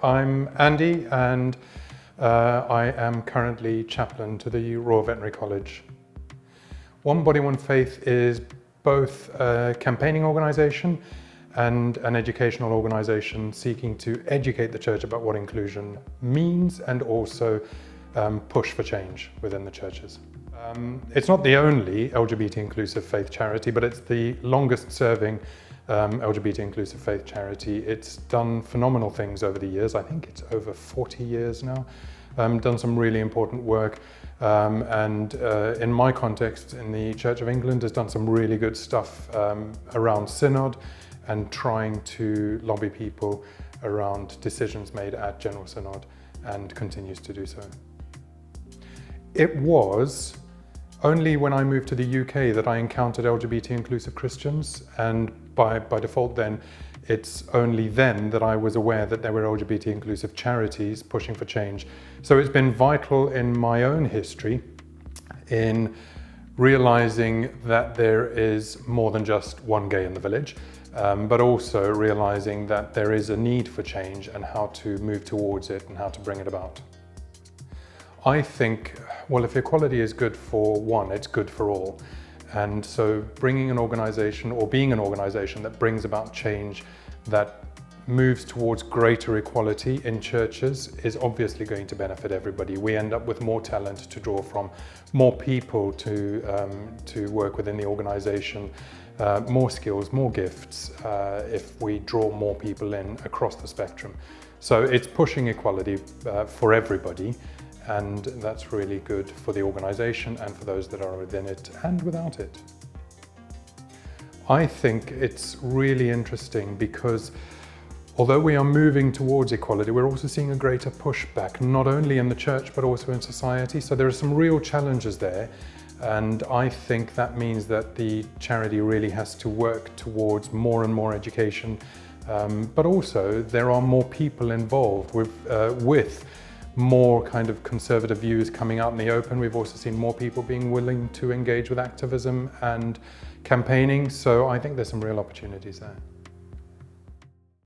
I'm Andy, and I am currently chaplain to the Royal Veterinary College. One Body One Faith is both a campaigning organisation and an educational organisation seeking to educate the church about what inclusion means and also push for change within the churches. It's not the only LGBT inclusive faith charity, but it's the longest serving LGBT inclusive faith charity. It's done phenomenal things over the years. I think it's over 40 years now. Done some really important work, and in my context in the Church of England has done some really good stuff around synod and trying to lobby people around decisions made at General Synod, and continues to do so. It was only when I moved to the UK that I encountered LGBT inclusive Christians, and by default then, it's only then that I was aware that there were LGBT inclusive charities pushing for change. So it's been vital in my own history in realizing that there is more than just one gay in the village, but also realizing that there is a need for change and how to move towards it and how to bring it about. I think, well, if equality is good for one, it's good for all. And so bringing an organisation, or being an organisation that brings about change that moves towards greater equality in churches is obviously going to benefit everybody. We end up with more talent to draw from, more people to work within the organisation, more skills, more gifts, if we draw more people in across the spectrum. So it's pushing equality for everybody. And that's really good for the organisation and for those that are within it and without it. I think it's really interesting because although we are moving towards equality, we're also seeing a greater pushback, not only in the church but also in society. So there are some real challenges there, and I think that means that the charity really has to work towards more and more education, but also there are more people involved with more kind of conservative views coming out in the open. We've also seen more people being willing to engage with activism and campaigning, so I think there's some real opportunities there.